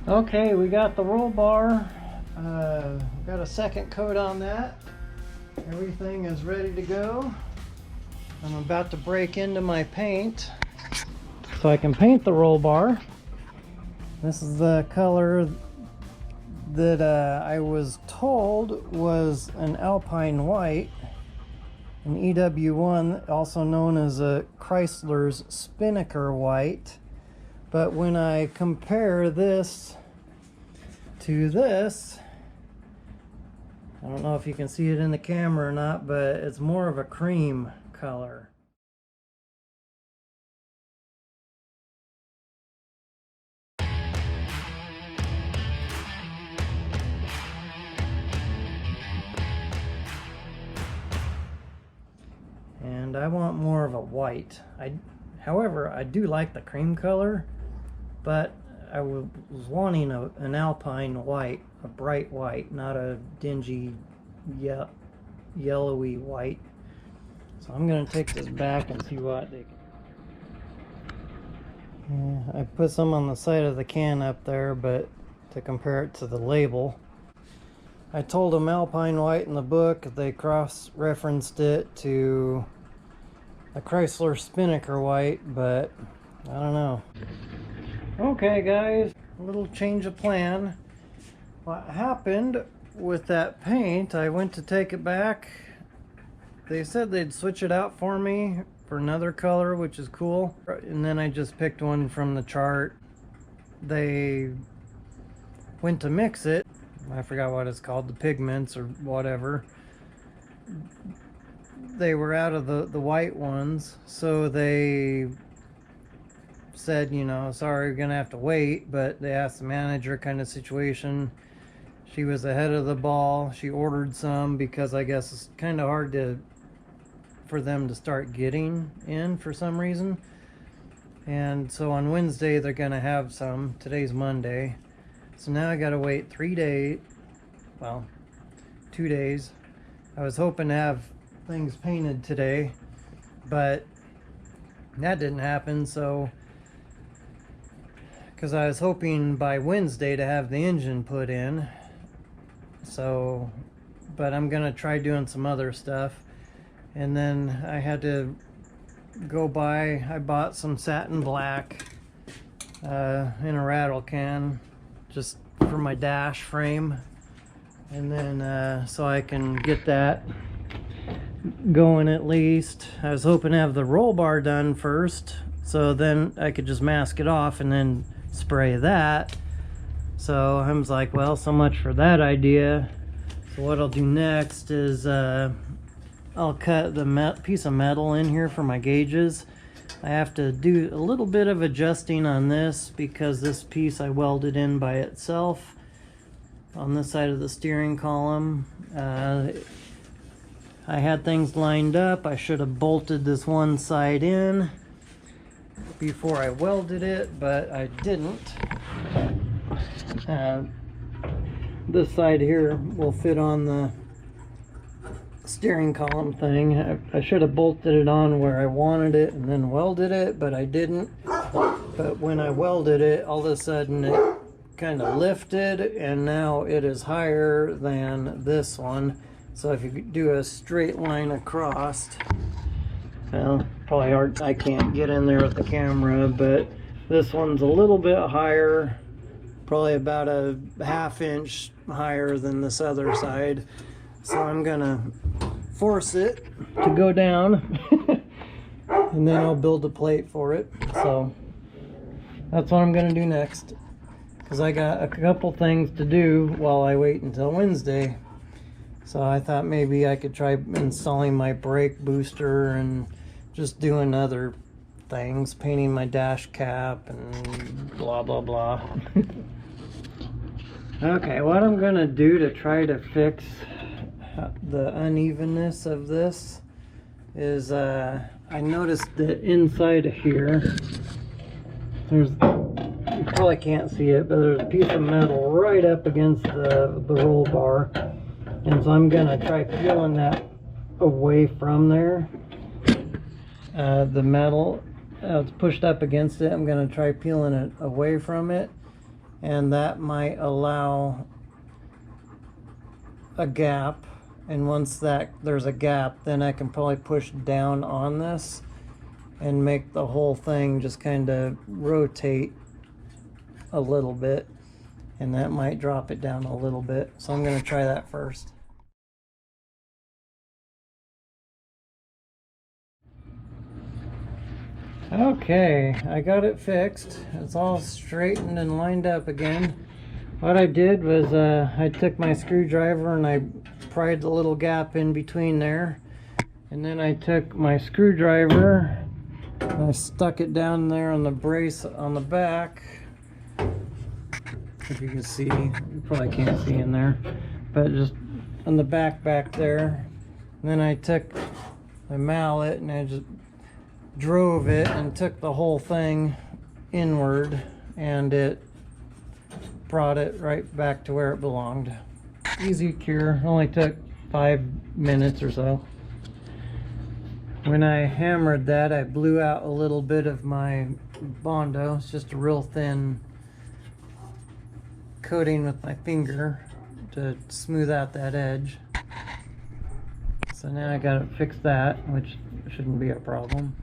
Okay, we got the roll bar. Got a second coat on that. Everything is ready to go. I'm about to break into my paint so I can paint the roll bar. This is the color that I was told was an Alpine white, an EW1, also known as a Chrysler's Spinnaker white. But when I compare this to this, I don't know if you can see it in the camera or not, but it's more of a cream color. And I want more of a white. However, I do like the cream color, but I was wanting an Alpine white, a bright white, not a dingy yellowy white. So I'm going to take this back and see what they can. I put some on the side of the can up there, but to compare it to the label. I told them Alpine white in the book. They cross-referenced it to a Chrysler Spinnaker white, but I don't know. Okay guys, a little change of plan. What happened with that paint, I went to take it back. They said they'd switch it out for me for another color, which is cool. And then I just picked one from the chart. They went to mix it. I forgot what it's called, the pigments or whatever. They were out of the white ones, so they said, you know, sorry, we're gonna have to wait. But they asked the manager kind of situation. She was ahead of the ball. She ordered some because I guess it's kind of hard for them to start getting in for some reason. And so on Wednesday they're gonna have some. Today's Monday, so now I gotta wait 3 days, well, 2 days. I was hoping to have things painted today, but that didn't happen. So because I was hoping by Wednesday to have the engine put in. So, but I'm gonna try doing some other stuff. And then I had to go buy, I bought some satin black in a rattle can just for my dash frame. And then so I can get that going at least. I was hoping to have the roll bar done first, so then I could just mask it off and then spray that. So I was like, well, so much for that idea. So what I'll do next is I'll cut the piece of metal in here for my gauges. I have to do a little bit of adjusting on this because this piece I welded in by itself on this side of the steering column. I had things lined up. I should have bolted this one side in before I welded it, but I didn't. This side here will fit on the steering column thing. I should have bolted it on where I wanted it and then welded it, but I didn't. But when I welded it, all of a sudden it kind of lifted, and now it is higher than this one. So if you do a straight line across, well, probably hard, I can't get in there with the camera, but this one's a little bit higher, probably about a ½ inch higher than this other side. So I'm gonna force it to go down and then I'll build a plate for it. So that's what I'm gonna do next, because I got a couple things to do while I wait until Wednesday. So I thought maybe I could try installing my brake booster and just doing other things, painting my dash cap and blah blah blah. Okay, what I'm gonna do to try to fix the unevenness of this is I noticed that inside of here there's, you probably can't see it, but there's a piece of metal right up against the roll bar. And so I'm gonna try peeling that away from there. The metal, it's pushed up against it. I'm gonna try peeling it away from it and that might allow a gap, and once there's a gap, then I can probably push down on this and make the whole thing just kind of rotate a little bit, and that might drop it down a little bit. So I'm going to try that first. Okay, I got it fixed. It's all straightened and lined up again. What I did was I took my screwdriver and I pried the little gap in between there, and then I took my screwdriver and I stuck it down there on the brace on the back. If you can see, you probably can't see in there, but just on the back there. And then I took my mallet and I just drove it and took the whole thing inward, and it brought it right back to where it belonged. Easy cure, only took 5 minutes or so. When I hammered that, I blew out a little bit of my Bondo. It's just a real thin coating with my finger to smooth out that edge. So now I gotta fix that, which shouldn't be a problem.